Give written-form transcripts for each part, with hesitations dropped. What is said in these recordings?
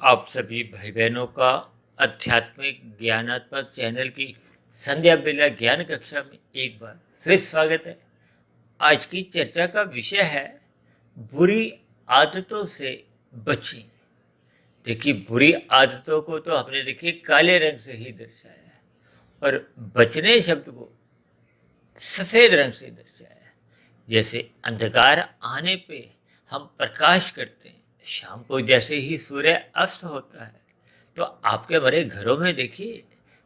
आप सभी भाई बहनों का आध्यात्मिक ज्ञानात्मक चैनल की संध्या बेला ज्ञान कक्षा में एक बार फिर स्वागत है। आज की चर्चा का विषय है बुरी आदतों से बचें। देखिए, बुरी आदतों को तो हमने देखिए काले रंग से ही दर्शाया है और बचने शब्द को सफेद रंग से दर्शाया है। जैसे अंधकार आने पे हम प्रकाश करते हैं, शाम को जैसे ही सूर्य अस्त होता है तो आपके बड़े घरों में देखिए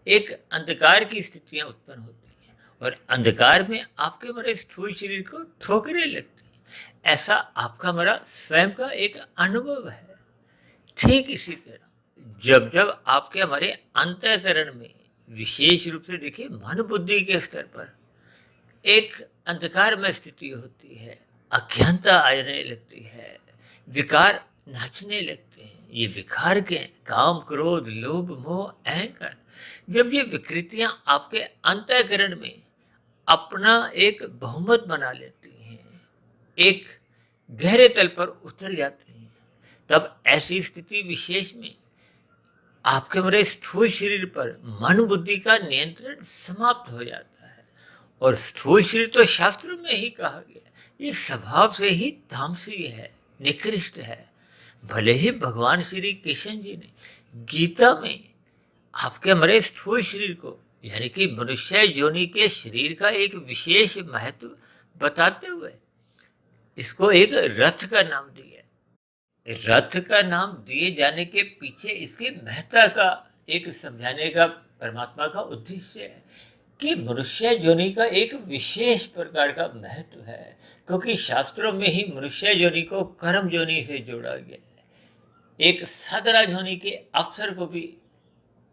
एक अंधकार की स्थितियां उत्पन्न होती हैं और अंधकार में आपके बड़े स्थूल शरीर को ठोकरें लगती हैं। ऐसा आपका बड़ा स्वयं का एक अनुभव है। ठीक इसी तरह जब जब आपके हमारे अंतःकरण में विशेष रूप से देखिए मन बुद्धि के स्तर पर एक अंधकार में स्थिति होती है, अज्ञानता आने लगती है, विकार नाचने लगते हैं। ये विकार के काम, क्रोध, लोभ, मोह, अहंकार, जब ये विकृतियां आपके अंतःकरण में अपना एक बहुमत बना लेती हैं, एक गहरे तल पर उतर जाती हैं, तब ऐसी स्थिति विशेष में आपके मेरे स्थूल शरीर पर मन बुद्धि का नियंत्रण समाप्त हो जाता है। और स्थूल शरीर तो शास्त्रों में ही कहा गया, ये स्वभाव से ही तामसी है, निकृष्ट है। भले ही भगवान श्री कृष्ण जी ने गीता में आपके हमारे स्थूल शरीर को यानी कि मनुष्य योनि के शरीर का एक विशेष महत्व बताते हुए इसको एक रथ का नाम दिया। रथ का नाम दिए जाने के पीछे इसकी महत्ता का एक समझाने का परमात्मा का उद्देश्य है कि मनुष्य योनि का एक विशेष प्रकार का महत्व है, क्योंकि शास्त्रों में ही मनुष्य योनि को कर्म योनि से जोड़ा गया है। एक साधना योनि के अवसर को भी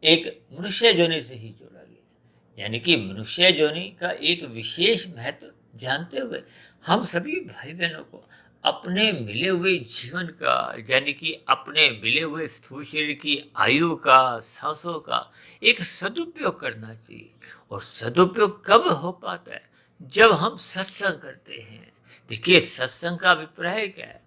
एक मनुष्य योनि से ही जोड़ा गया, यानी कि मनुष्य योनि का एक विशेष महत्व जानते हुए हम सभी भाई बहनों को अपने मिले हुए जीवन का यानी कि अपने मिले हुए स्थूल शरीर की आयु का, सांसों का एक सदुपयोग करना चाहिए। और सदुपयोग कब हो पाता है? जब हम सत्संग करते हैं। देखिए, सत्संग का अभिप्राय क्या है?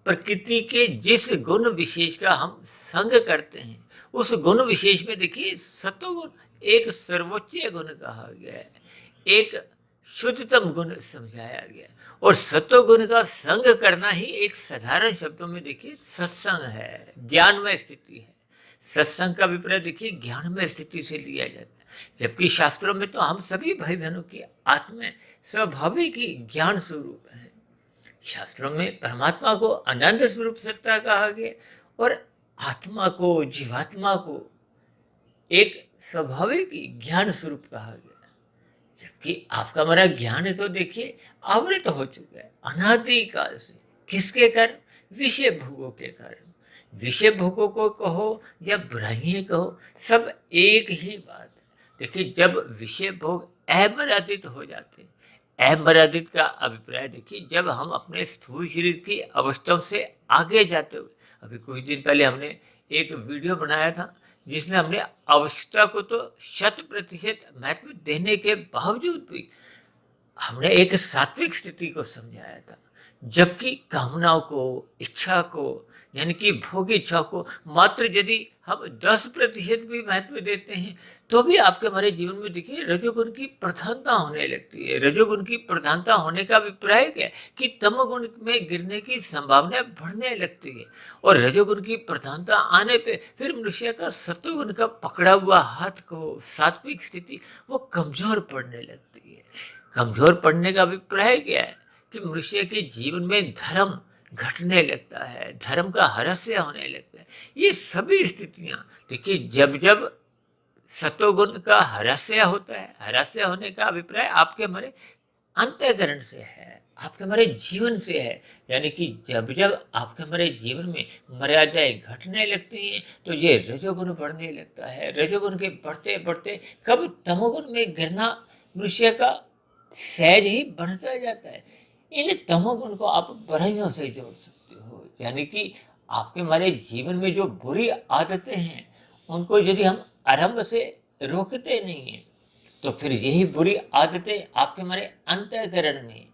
प्रकृति के जिस गुण विशेष का हम संग करते हैं, उस गुण विशेष में देखिए सतोगुण एक सर्वोच्च गुण कहा गया है, एक शुद्धतम गुण समझाया गया। और सतोगुण का संग करना ही एक साधारण शब्दों में देखिए सत्संग है, ज्ञानमय स्थिति है। सत्संग का अभिप्राय देखिए ज्ञानमय स्थिति से लिया जाता है, जबकि शास्त्रों में तो हम सभी भाई बहनों की आत्मा स्वाभाविक ही ज्ञान स्वरूप है। शास्त्रों में परमात्मा को अनंत स्वरूप सत्ता कहा गया और आत्मा को, जीवात्मा को एक स्वाभाविक ज्ञान स्वरूप कहा गया। जबकि आपका हमारा ज्ञान है तो देखिए आवृत हो चुका है अनादि काल से। किसके कारण? विषय भोगों के कारण। विषय भोगों को कहो या बुराइयां कहो, सब एक ही बात है। देखिए, जब विषय भोग अमर्यादित हो जाते हैं, अमर्यादित का अभिप्राय देखिए जब हम अपने स्थूल शरीर की अवस्थाओं से आगे जाते हुए, अभी कुछ दिन पहले हमने एक वीडियो बनाया था जिसमें हमने आवश्यकता को तो 100% महत्व देने के बावजूद भी हमने एक सात्विक स्थिति को समझाया था। जबकि कामनाओं को, इच्छा को यानी कि भोग इच्छा को मात्र यदि हम 10% भी महत्व देते हैं तो भी आपके हमारे जीवन में देखिए रजोगुण की प्रधानता होने लगती है। रजोगुण की प्रधानता होने का अभिप्राय क्या है कि तमोगुण में गिरने की संभावना बढ़ने लगती है। और रजोगुण की प्रधानता आने पे फिर मनुष्य का सत्वगुण का पकड़ा हुआ हाथ को, सात्विक स्थिति वो कमजोर पड़ने लगती है। कमजोर पड़ने का अभिप्राय क्या है कि मनुष्य के जीवन में धर्म घटने लगता है, धर्म का ह्रास्य होने लगता है। ये सभी स्थितियां देखिए जब जब सत्वगुण का ह्रास्य होता है, ह्रास्य होने का अभिप्राय आपके हमारे अंतःकरण से है, आपके हमारे जीवन से है। यानी कि जब जब आपके हमारे जीवन में मर्यादाएं घटने लगती हैं तो ये रजोगुण बढ़ने लगता है। रजोगुण के बढ़ते बढ़ते कब तमोगुण में गिरना मनुष्य का सहज ही बढ़ता जाता है। इन तमोगुण को आप बुराइयों से जोड़ सकते हो, यानी कि आपके हमारे जीवन में जो बुरी आदतें हैं उनको यदि हम आरंभ से रोकते नहीं हैं तो फिर यही बुरी आदतें आपके हमारे अंतःकरण में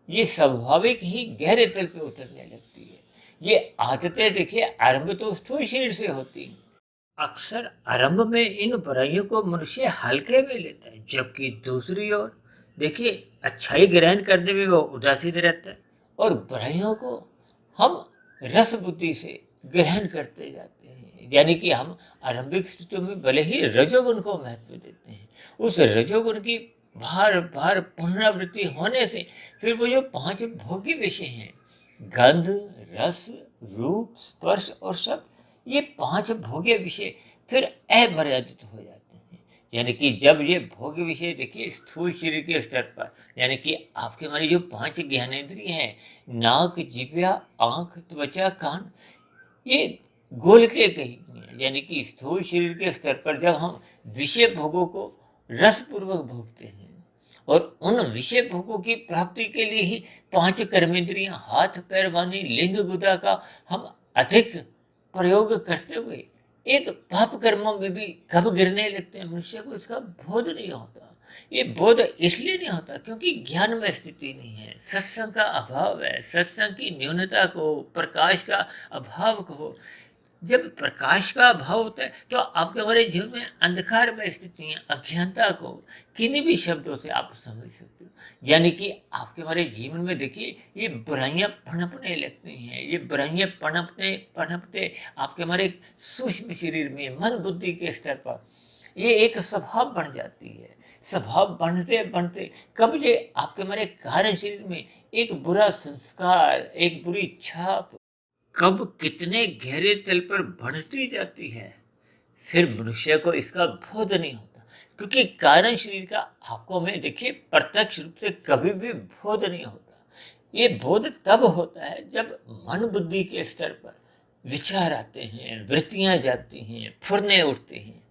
ये स्वाभाविक ही गहरे तल पे उतरने लगती है। ये आदतें देखिए आरंभ तो स्थूल शरीर से होती हैं। अक्सर आरंभ में इन बुराइयों को मनुष्य हल्के में लेता है, जबकि दूसरी ओर देखिए अच्छाई ग्रहण करने में वो उदासीन रहता है और बुराइयों को हम रस बुद्धि से ग्रहण करते जाते हैं। यानी कि हम आरंभिक स्थितियों में भले ही रजोगुण को महत्व देते हैं, उस रजोगुण की बार बार पुनरावृत्ति होने से फिर वो जो 5 भोग्य विषय हैं, गंध, रस, रूप, स्पर्श और शब्द, ये 5 भोग्य विषय फिर अमर्यादित हो जाते हैं। यानी कि जब ये भोग्य विषय देखिए स्थूल शरीर के स्तर पर, यानी कि आपके हमारी जो 5 ज्ञानेंद्रिय हैं, नाक, जिह्वा, आंख, त्वचा, कान, ये गोलके कही हुई हैं। यानी कि स्थूल शरीर के स्तर पर जब हम विषय भोगों को रसपूर्वक भोगते हैं और उन विषय भोगों की प्राप्ति के लिए ही 5 कर्मेंद्रियां, हाथ, पैर, वाणी, लिंग, गुदा का हम अधिक प्रयोग करते हुए एक पाप कर्मों में भी कब गिरने लगते हैं, मनुष्य को इसका बोध नहीं होता। ये बोध इसलिए नहीं होता क्योंकि ज्ञान में स्थिति नहीं है, सत्संग का अभाव है, सत्संग की न्यूनता को, प्रकाश का अभाव को। जब प्रकाश का अभाव होता है तो आपके हमारे जीवन में अंधकार में स्थितियां, अज्ञानता को किन्हीं भी शब्दों से आप समझ सकते हो। यानी कि आपके हमारे जीवन में देखिए ये बुराइयां पनपने लगती हैं, ये बुराइयां पनपते पनपते आपके हमारे सूक्ष्म शरीर में, मन बुद्धि के स्तर पर ये एक स्वभाव बन जाती है। स्वभाव बनते बनते कब ये आपके हमारे कार्य शरीर में एक बुरा संस्कार, एक बुरी छाप कब कितने गहरे तल पर बढ़ती जाती है, फिर मनुष्य को इसका बोध नहीं होता। क्योंकि कारण शरीर का आंखों में देखिए प्रत्यक्ष रूप से कभी भी बोध नहीं होता। ये बोध तब होता है जब मन बुद्धि के स्तर पर विचार आते हैं, वृत्तियां जागती हैं, फुरने उठते हैं।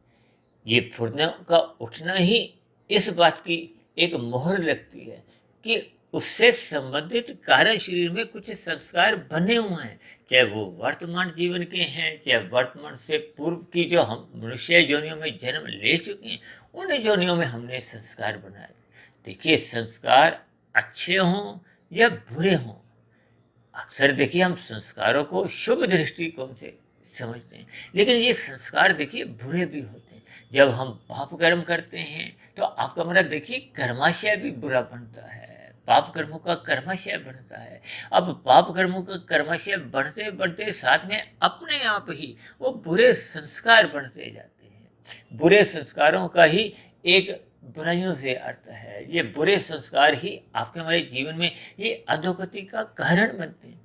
ये फुरने का उठना ही इस बात की एक मोहर लगती है कि उससे संबंधित कार्य शरीर में कुछ संस्कार बने हुए हैं, चाहे वो वर्तमान जीवन के हैं, चाहे वर्तमान से पूर्व की जो हम मनुष्य योनियों में जन्म ले चुके हैं, उन योनियों में हमने संस्कार बनाए। देखिए संस्कार अच्छे हों या बुरे हों, अक्सर देखिए हम संस्कारों को शुभ दृष्टिकोण से समझते हैं, लेकिन ये संस्कार देखिए बुरे भी होते हैं। जब हम पाप कर्म करते हैं तो आपका मतलब देखिए कर्माशय भी बुरा बनता है, पाप कर्मों का कर्माशय बनता है। अब पाप कर्मों का कर्माशय बढ़ते बढ़ते साथ में अपने आप ही वो बुरे संस्कार बनते जाते हैं। बुरे संस्कारों का ही एक बुराइयों से अर्थ है। ये बुरे संस्कार ही आपके हमारे जीवन में ये अधोगति का कारण बनते हैं।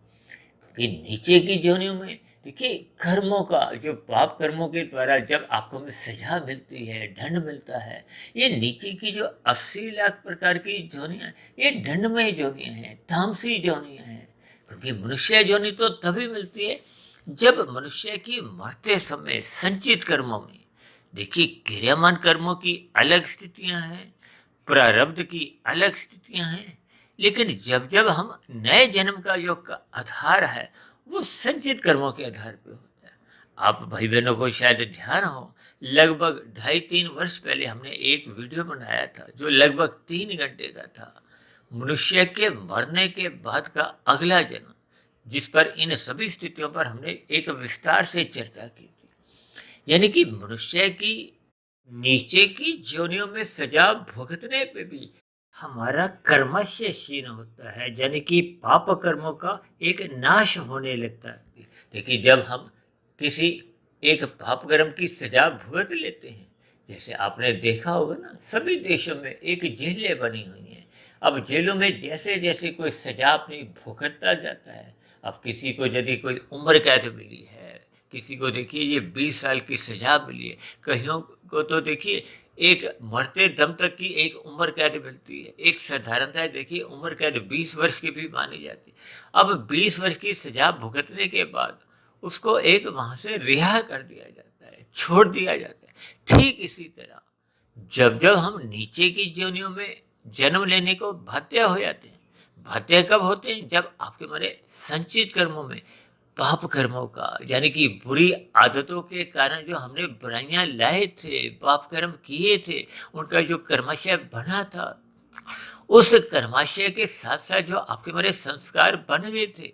कि नीचे की योनियों में देखिए कर्मों का जो पाप कर्मों के द्वारा जब आपको में सजा मिलती है, दंड मिलता है, ये नीचे की जो 80 लाख प्रकार की योनियां, ये दंडमय योनियां हैं, तामसी योनियां हैं। क्योंकि मनुष्य योनि तो तभी मिलती है जब मनुष्य की मरते समय संचित कर्मों में देखिए क्रियामान कर्मों की अलग स्थितियां हैं, प्रारब्ध की अलग स्थितियां हैं। लेकिन जब जब हम नए जन्म का जो आधार है वो संचित कर्मों के आधार पे होता है। आप भाई बहनों को शायद ध्यान हो, लगभग 2.5-3 वर्ष पहले हमने एक वीडियो बनाया था जो लगभग 3 घंटे का था, मनुष्य के मरने के बाद का अगला जन्म, जिस पर इन सभी स्थितियों पर हमने एक विस्तार से चर्चा की थी। यानी कि मनुष्य की नीचे की योनियों में सजा भुगतने पे भी हमारा कर्मशय क्षीण होता है, यानी कि पाप कर्मों का एक नाश होने लगता है। देखिए जब हम किसी एक पाप कर्म की सजा भुगत लेते हैं, जैसे आपने देखा होगा ना, सभी देशों में एक जेलें बनी हुई हैं। अब जेलों में जैसे जैसे कोई सजा अपनी भुगतता जाता है, अब किसी को यदि कोई उम्र कैद मिली है, किसी को देखिए ये 20 साल की सजा मिली है, कईयों को तो देखिए एक मरते दम तक की एक उम्र कैद मिलती है। एक साधारणतः देखिए उम्र कैद 20 वर्ष की भी मानी जाती है। अब 20 वर्ष की सजा भुगतने के बाद उसको एक वहां से रिहा कर दिया जाता है, छोड़ दिया जाता है। ठीक इसी तरह जब जब हम नीचे की योनियों में जन्म लेने को बाध्य हो जाते हैं, बाध्य कब होते हैं, जब आपके हमारे संचित कर्मों में पाप कर्मों का, यानी कि बुरी आदतों के कारण जो हमने बुराइयां लाए थे, पाप कर्म किए थे, उनका जो कर्माशय बना था, उस कर्माशय के साथ साथ जो आपके हमारे संस्कार बन गए थे,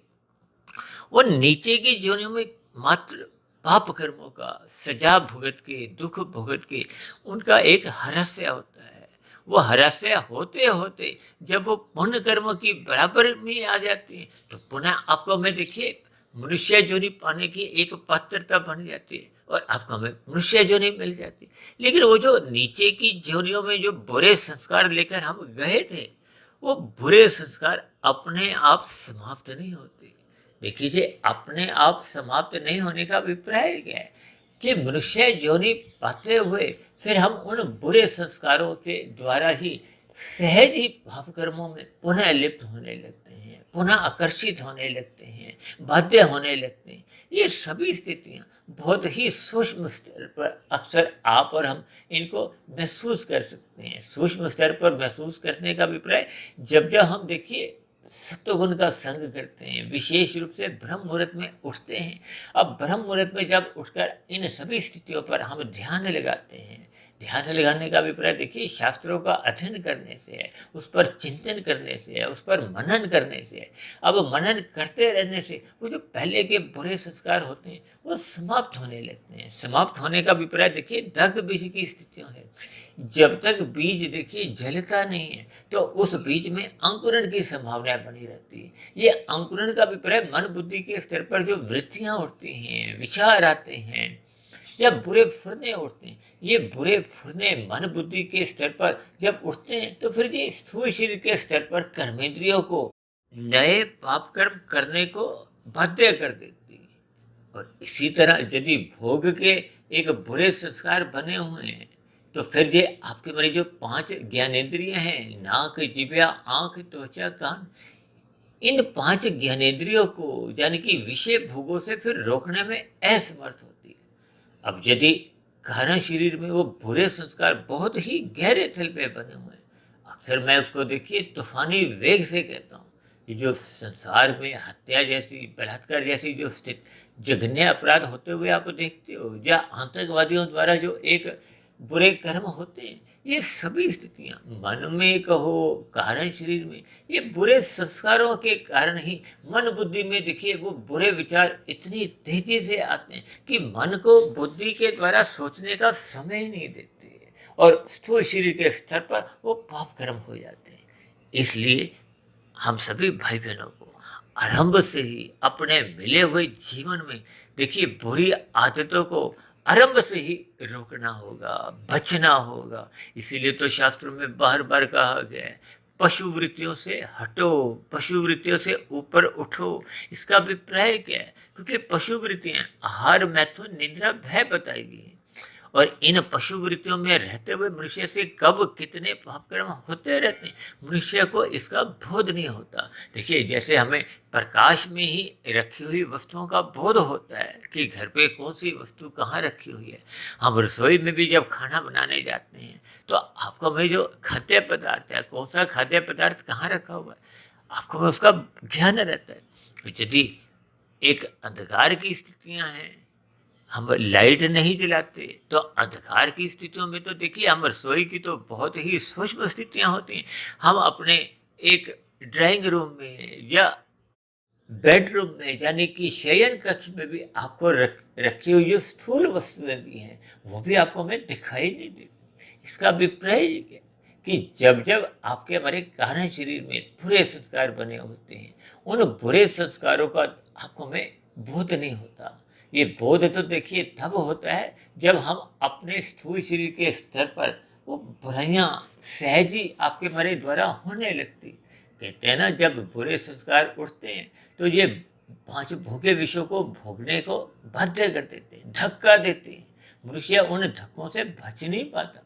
और नीचे की जोनियों में मात्र पाप कर्मों का सजा भुगत के, दुख भुगत के उनका एक हरस्या होता है। वो हरस्या होते होते जब वो पुण्य कर्म की बराबर में आ जाती है तो पुनः आपको मैं देखिए मनुष्य जोनी पाने की एक पात्रता बन जाती है और आपको हमें मनुष्य जोनी मिल जाती है। लेकिन वो जो नीचे की जोनियों में जो बुरे संस्कार लेकर हम गए थे, वो बुरे संस्कार अपने आप समाप्त नहीं होते। देखिए, अपने आप समाप्त नहीं होने का अभिप्राय क्या है कि मनुष्य योनि पाते हुए फिर हम उन बुरे संस्कारों के द्वारा ही सहज ही पाप कर्मों में पुनः लिप्त होने लगते हैं, पुनः आकर्षित होने लगते हैं, बाध्य होने लगते हैं। ये सभी स्थितियां बहुत ही सूक्ष्म स्तर पर अक्सर आप और हम इनको महसूस कर सकते हैं। सूक्ष्म स्तर पर महसूस करने का अभिप्राय जब जब हम देखिए सत्वगुण का संग करते हैं, विशेष रूप से ब्रह्म मुहूर्त में उठते हैं। अब ब्रह्म मुहूर्त में जब उठकर इन सभी स्थितियों पर हम ध्यान लगाते हैं, ध्यान लगाने का अभिप्राय देखिए शास्त्रों का अध्ययन करने से है, उस पर चिंतन करने से है, उस पर मनन करने से है। अब मनन करते रहने से वो जो पहले के बुरे संस्कार होते हैं वो समाप्त होने लगते हैं। समाप्त होने का अभिप्राय देखिए दग्ध बीज की स्थितियों है। जब तक बीज देखिए जलता नहीं है तो उस बीज में अंकुरण की संभावना बनी रहती है। ये अंकुरण का अभिप्राय मन बुद्धि के स्तर पर जो वृत्तियां उठती हैं, विचार आते हैं या बुरे फुरने उठते हैं, ये बुरे फुरने मन बुद्धि के स्तर पर जब उठते हैं तो फिर ये स्थूल शरीर के स्तर पर कर्मेंद्रियों को नए पाप कर्म करने को बाध्य कर देती है। और इसी तरह यदि भोग के एक बुरे संस्कार बने हुए हैं तो फिर ये आपके मेरे जो 5 ज्ञानेंद्रिय हैं, नाक, जिह्वा, आंख, त्वचा, कान, इन 5 ज्ञानेंद्रियों को यानी कि विषय भोगों से फिर रोकने में असमर्थ होती है। अब यदि कारण शरीर में वो बुरे संस्कार बहुत ही गहरे तल पे बने हुए हैं, अक्सर मैं उसको देखिए तूफानी वेग से कहता हूँ। ये जो संसार में हत्या जैसी, बलात्कार जैसी जो स्थित जघन्य अपराध होते हुए आप देखते हो, या आतंकवादियों द्वारा जो एक बुरे कर्म होते हैं, ये सभी स्थितियां मन में कहो, कारण शरीर में, ये बुरे संस्कारों के कारण ही मन बुद्धि में देखिए वो बुरे विचार इतनी तेजी से आते हैं कि मन को बुद्धि के द्वारा सोचने का समय ही नहीं देते और स्थूल शरीर के स्तर पर वो पाप कर्म हो जाते हैं। इसलिए हम सभी भाई बहनों को आरंभ से ही अपने मिले हुए जीवन में देखिए बुरी आदतों को आरंभ से ही रोकना होगा, बचना होगा। इसीलिए तो शास्त्रों में बार बार कहा गया है पशु वृत्तियों से हटो, पशु वृत्तियों से ऊपर उठो। इसका अभिप्राय क्या है? क्योंकि पशु वृत्तियां आहार, मैथुन, निद्रा, भय बताएगी और इन पशु वृत्तियों में रहते हुए मनुष्य से कब कितने पाप कर्म होते रहते हैं, मनुष्य को इसका बोध नहीं होता। देखिए, जैसे हमें प्रकाश में ही रखी हुई वस्तुओं का बोध होता है कि घर पे कौन सी वस्तु कहाँ रखी हुई है। हम रसोई में भी जब खाना बनाने जाते हैं तो आपको में जो खाद्य पदार्थ है, कौन सा खाद्य पदार्थ कहाँ रखा हुआ है, आपको में उसका ज्ञान रहता है। तो यदि एक अंधकार की स्थितियां हैं, हम लाइट नहीं जलाते तो अंधकार की स्थितियों में तो देखिए हम रसोई की तो बहुत ही सूक्ष्म स्थितियां होती हैं। हम अपने एक ड्राइंग रूम में या बेडरूम में यानी कि शयन कक्ष में भी आपको रखी हुई जो स्थूल वस्तुएं भी हैं वो भी आपको हमें दिखाई नहीं देती। इसका अभिप्राय क्या कि जब जब आपके हमारे कारण शरीर में बुरे संस्कार बने होते हैं, उन बुरे संस्कारों का आपको में बोध नहीं होता। ये बोध तो देखिए तब होता है जब हम अपने स्थूल शरीर के स्तर पर वो बुराइयां सहज ही आपके हमारे द्वारा होने लगती। कहते हैं ना, जब बुरे संस्कार उठते हैं तो ये 5 भोगे विषयों को भोगने को बाध्य कर देते हैं, धक्का देते हैं। मनुष्य उन धक्कों से बच नहीं पाता।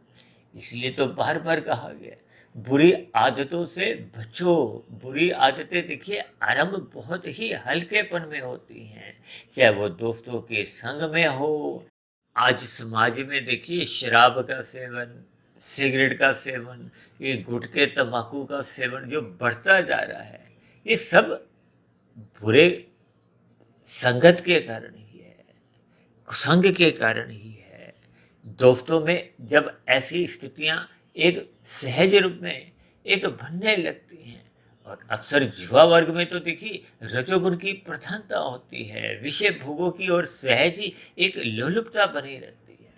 इसलिए तो बार बार कहा गया बुरी आदतों से बचो। बुरी आदतें देखिए आरंभ बहुत ही हल्केपन में होती हैं, चाहे वो दोस्तों के संग में हो। आज समाज में देखिए शराब का सेवन, सिगरेट का सेवन, ये गुटखे तंबाकू का सेवन जो बढ़ता जा रहा है, ये सब बुरे संगत के कारण ही है, संग के कारण ही है। दोस्तों में जब ऐसी स्थितियां एक सहज रूप में एक बनने लगती हैं और अक्सर युवा वर्ग में तो देखिए रजोगुण की प्रधानता होती है, विषय भोगों की और सहज ही एक लोलुपता बनी रहती है।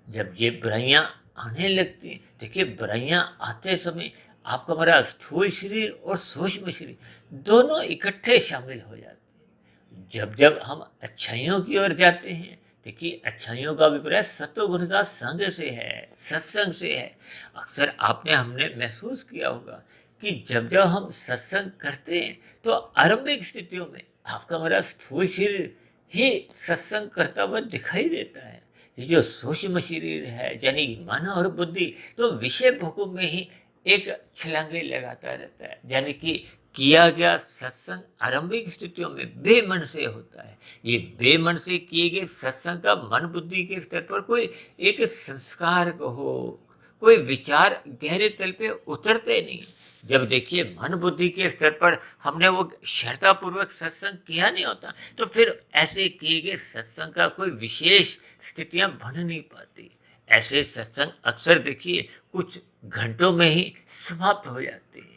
जब ये बुराइयां आने लगती हैं, देखिए बुराइयां आते समय आपका हमारा स्थूल शरीर और सूक्ष्म शरीर दोनों इकट्ठे शामिल हो जाते हैं। जब जब हम अच्छाइयों की ओर जाते हैं, देखिए अच्छाइयों का अभिप्राय सत्वगुण का संग से है, सत्संग से है। अक्सर आपने हमने महसूस किया होगा कि जब जब हम सत्संग करते हैं तो आरंभिक स्थितियों में आपका हमारा स्थूल शरीर ही सत्संग करता हुआ दिखाई देता है। ये जो सूक्ष्म शरीर है यानी मन और बुद्धि तो विषय भोगों में ही एक छलांगे लगाता रहता है, यानी कि किया गया सत्संग आरंभिक स्थितियों में बेमन से होता है। ये बेमन से किए गए सत्संग का मन बुद्धि के स्तर पर कोई एक संस्कार को हो, कोई विचार गहरे तल पे उतरते नहीं। जब देखिए मन बुद्धि के स्तर पर हमने वो श्रद्धापूर्वक सत्संग किया नहीं होता, तो फिर ऐसे किए गए सत्संग का कोई विशेष स्थितियां बन नहीं पाती। ऐसे सत्संग अक्सर देखिए कुछ घंटों में ही समाप्त हो जाते हैं।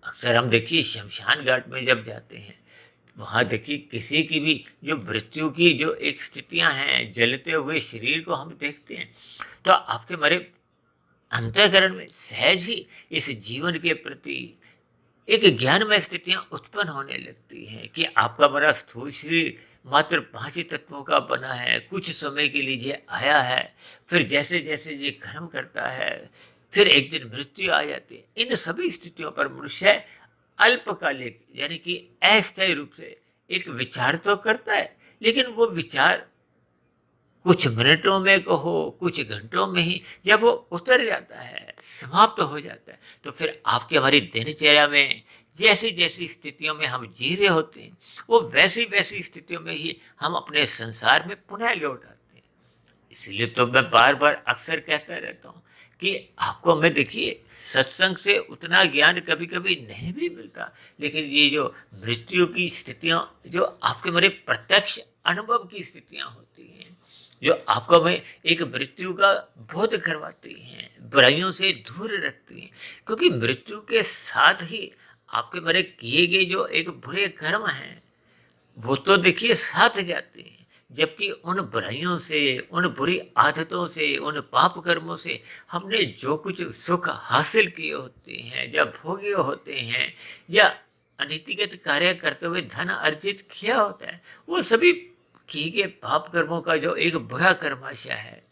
अक्सर हम देखिए शमशान घाट में जब जाते हैं, वहाँ देखिए किसी की भी जो मृत्यु की जो एक स्थितियां हैं, जलते हुए शरीर को हम देखते हैं, तो आपके हमारे अंतःकरण में सहज ही इस जीवन के प्रति एक ज्ञानमय स्थितियां उत्पन्न होने लगती हैं कि आपका बड़ा स्थूल शरीर मात्र 5 ही तत्वों का बना है, कुछ समय के लिए ये आया है, फिर जैसे जैसे ये कर्म करता है, फिर एक दिन मृत्यु आ जाती है। इन सभी स्थितियों पर मनुष्य अल्पकालिक यानी कि अस्थायी रूप से एक विचार तो करता है, लेकिन वो विचार कुछ मिनटों में कहो, कुछ घंटों में ही जब वो उतर जाता है, समाप्त हो जाता है, तो फिर आपकी हमारी दिनचर्या में जैसी जैसी स्थितियों में हम जी रहे होते हैं, वो वैसी वैसी स्थितियों में ही हम अपने संसार में पुनः लौट आते हैं। इसलिए तो मैं बार बार अक्सर कहता रहता हूँ कि आपको मैं देखिए सत्संग से उतना ज्ञान कभी कभी नहीं भी मिलता, लेकिन ये जो मृत्यु की स्थितियाँ जो आपके मेरे प्रत्यक्ष अनुभव की स्थितियाँ होती हैं, जो आपको में एक मृत्यु का बोध करवाती हैं, बुराइयों से दूर रखती हैं, क्योंकि मृत्यु के साथ ही आपके मेरे किए गए जो एक बुरे कर्म हैं वो तो देखिए साथ जाते हैं। जबकि उन बुराइयों से, उन बुरी आदतों से, उन पाप कर्मों से हमने जो कुछ सुख हासिल किए होते हैं या भोगे होते हैं या अनीतिगत कार्य करते हुए धन अर्जित किया होता है, वो सभी किए गए पाप कर्मों का जो एक बुरा कर्माशय है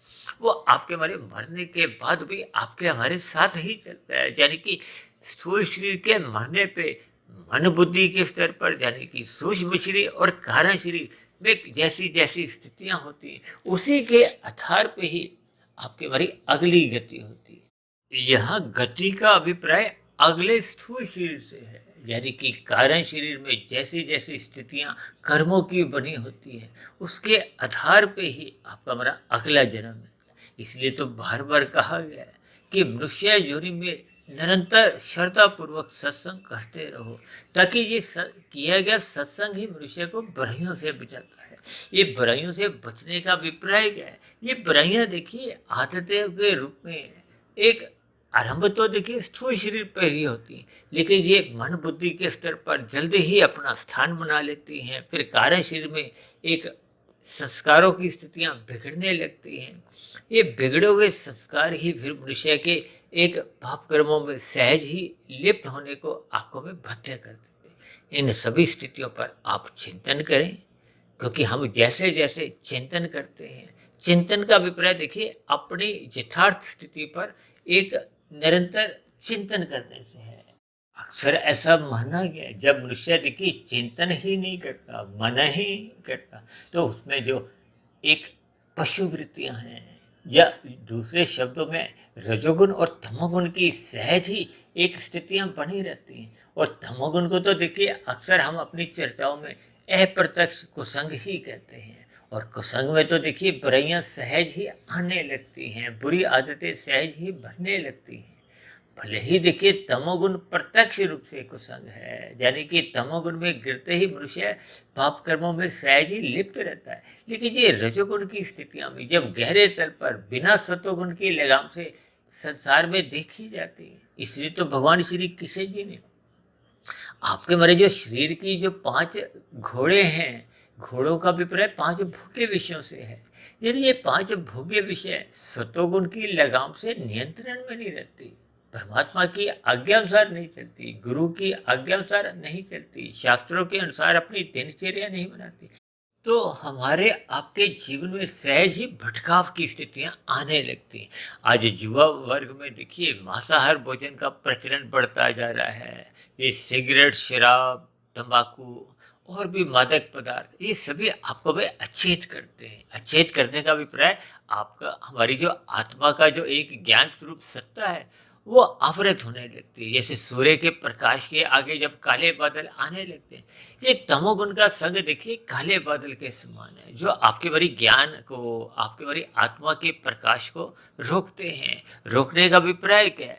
वो आपके हमारे मरने के बाद भी आपके हमारे साथ ही चलता है। यानी कि स्थूल शरीर के मरने पे मन बुद्धि के स्तर पर यानी कि सूक्ष्म शरीर और कारण शरीर में जैसी जैसी स्थितियां होती हैं उसी के आधार पे ही आपकी हमारी अगली गति होती है। यह गति का अभिप्राय अगले स्थूल शरीर से है, यानी कि कारण शरीर में जैसी जैसी स्थितियां कर्मों की बनी होती है उसके आधार पे ही आपका हमारा अगला जन्म है। इसलिए तो बार बार कहा गया है कि मनुष्य योनि में निरंतर श्रद्धापूर्वक सत्संग करते रहो, ताकि ये किया गया सत्संग ही मनुष्य को बुराइयों से बचाता है। ये बुराइयों से बचने का अभिप्राय क्या है? ये बुराइयां देखिए आदतें के रूप में एक आरंभ तो देखिए स्थूल शरीर पर ही होती है, लेकिन ये मन बुद्धि के स्तर पर जल्दी ही अपना स्थान बना लेती हैं। फिर कार्य शरीर में एक संस्कारों की स्थितियां बिगड़ने लगती हैं। ये बिगड़े हुए संस्कार ही फिर मनुष्य के एक पाप कर्मों में सहज ही लिप्त होने को आपको में बाध्य कर देते हैं। इन सभी स्थितियों पर आप चिंतन करें, क्योंकि हम जैसे जैसे चिंतन करते हैं, चिंतन का अभिप्राय देखिए अपनी यथार्थ स्थिति पर एक निरंतर चिंतन करने से है। अक्सर ऐसा माना गया है, जब मनुष्य देखिए चिंतन ही नहीं करता, मन ही करता, तो उसमें जो एक पशु वृत्तियां हैं या दूसरे शब्दों में रजोगुण और तमोगुण की सहज ही एक स्थितियां बनी रहती हैं। और तमोगुण को तो देखिए अक्सर हम अपनी चर्चाओं में अप्रत्यक्ष कुसंग ही कहते हैं, और कुसंग में तो देखिए बुराइयां सहज ही आने लगती हैं, बुरी आदतें सहज ही बनने लगती हैं। भले ही देखिए तमोगुण प्रत्यक्ष रूप से कुसंग है, यानी कि तमोगुण में गिरते ही मनुष्य पाप कर्मों में सहज ही लिप्त रहता है, लेकिन ये रजोगुण की स्थितियां में जब गहरे तल पर बिना सत्वगुण की लगाम से संसार में देखी जाती है। इसलिए तो भगवान श्री कृष्ण जी ने आपके हमारे जो शरीर की जो 5 घोड़े हैं, घोड़ों का अभिप्राय 5 भोग्य विषयों से है। यदि ये 5 भोग्य विषय सत्वगुण की लगाम से नियंत्रण में नहीं रहती, परमात्मा की आज्ञा अनुसार नहीं चलती, गुरु की आज्ञा अनुसार नहीं चलती, शास्त्रों के अनुसार अपनी दिनचर्या नहीं बनाती, तो हमारे आपके जीवन में सहज ही भटकाव की स्थितियां आने लगती हैं। आज युवा वर्ग में देखिए मांसाहार भोजन का प्रचलन बढ़ता जा रहा है। ये सिगरेट, शराब, तंबाकू और भी मादक पदार्थ, ये सभी आपको वे अचेत करते हैं। अचेत करने का अभिप्राय आपका हमारी जो आत्मा का जो एक ज्ञान स्वरूप सत्ता है वो आवृत होने लगती है। जैसे सूर्य के प्रकाश के आगे जब काले बादल आने लगते हैं, ये तमोगुण का संग देखिए काले बादल के समान है, जो आपके बारी ज्ञान को, आपके बारी आत्मा के प्रकाश को रोकते हैं। रोकने का अभिप्राय क्या है?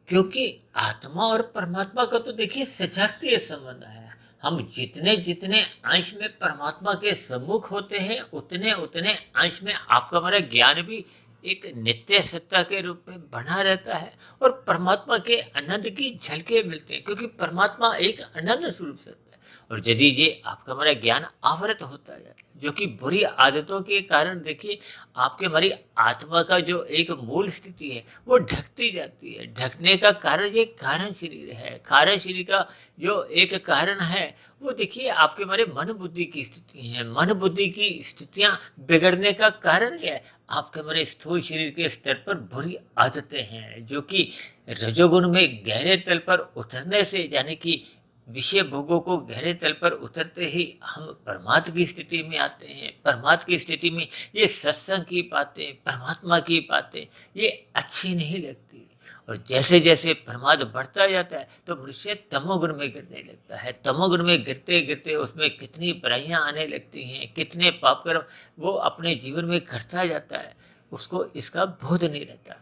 क्योंकि आत्मा और परमात्मा का तो देखिए सजातीय संबंध है। हम जितने जितने अंश में परमात्मा के सम्मुख होते हैं, उतने उतने अंश में आपका हमारा ज्ञान भी एक नित्य सत्ता के रूप में बना रहता है और परमात्मा के आनंद की झलकें मिलती हैं, क्योंकि परमात्मा एक आनंद स्वरूप सत्ता है। और यदि ये आपका हमारा ज्ञान आवृत होता जाता है, जो कि बुरी आदतों के कारण देखिए आपके हमारी आत्मा का जो एक मूल स्थिति है वो ढकती जाती है। ढकने का कारण ये कारण शरीर है। कारण शरीर का जो एक कारण है वो देखिए आपके हमारे मन बुद्धि की स्थिति है। मन बुद्धि की स्थितियां बिगड़ने का कारण क्या है? आपके हमारे स्थूल शरीर के स्तर पर बुरी आदतें हैं, जो कि रजोगुण में गहरे तल पर उतरने से, यानी कि विषय भोगों को गहरे तल पर उतरते ही हम परमात्मा की स्थिति में आते हैं। परमात्मा की स्थिति में ये सत्संग की बातें, परमात्मा की बातें, ये अच्छी नहीं लगती। और जैसे जैसे प्रमाद बढ़ता जाता है तो मनुष्य तमोगुण में गिरने लगता है। तमोगुण में गिरते गिरते उसमें कितनी बुराइयां आने लगती हैं, कितने पाप कर्म वो अपने जीवन में करता जाता है, उसको इसका बोध नहीं रहता।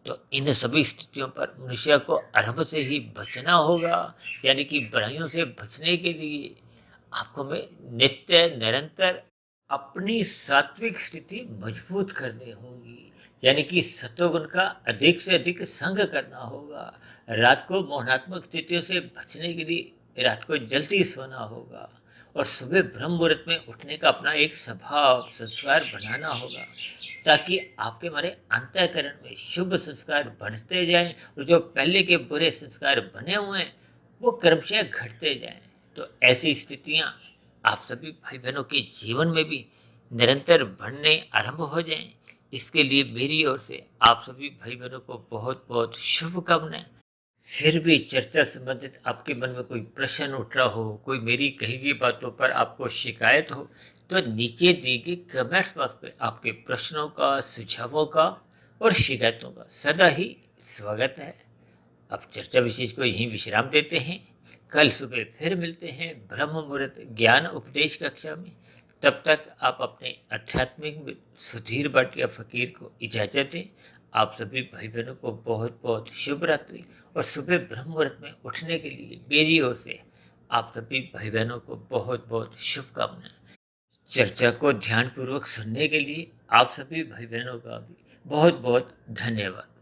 तो इन सभी स्थितियों पर मनुष्य को आरंभ से ही बचना होगा। यानी कि बुराइयों से बचने के लिए आपको में नित्य निरंतर अपनी सात्विक स्थिति मजबूत करनी होगी। यानी कि सत्वगुण का अधिक से अधिक संग करना होगा। रात को मोहनात्मक स्थितियों से बचने के लिए रात को जल्दी सोना होगा और सुबह ब्रह्म मुहूर्त में उठने का अपना एक स्वभाव संस्कार बनाना होगा, ताकि आपके हमारे अंतःकरण में शुभ संस्कार बढ़ते जाएं और जो पहले के बुरे संस्कार बने हुए हैं वो क्रमशः घटते जाएं। तो ऐसी स्थितियां आप सभी भाई बहनों के जीवन में भी निरंतर बढ़ने आरंभ हो जाएं। इसके लिए मेरी ओर से आप सभी भाई बहनों को बहुत बहुत शुभकामनाएं। फिर भी चर्चा संबंधित आपके मन में कोई प्रश्न उठ रहा हो, कोई मेरी कही गई बातों पर आपको शिकायत हो, तो नीचे दी गई कमेंट्स बॉक्स पे आपके प्रश्नों का, सुझावों का और शिकायतों का सदा ही स्वागत है। अब चर्चा विशेष को यहीं विश्राम देते हैं। कल सुबह फिर मिलते हैं ब्रह्म मुहूर्त ज्ञान उपदेश कक्षा में। तब तक आप अपने आध्यात्मिक सुधीर भाटिया फकीर को इजाजत दें। आप सभी भाई बहनों को बहुत बहुत शुभ रात्रि और सुबह ब्रह्म मुहूर्त में उठने के लिए मेरी ओर से आप सभी भाई बहनों को बहुत बहुत शुभकामनाएं। चर्चा को ध्यानपूर्वक सुनने के लिए आप सभी भाई बहनों का भी बहुत बहुत धन्यवाद।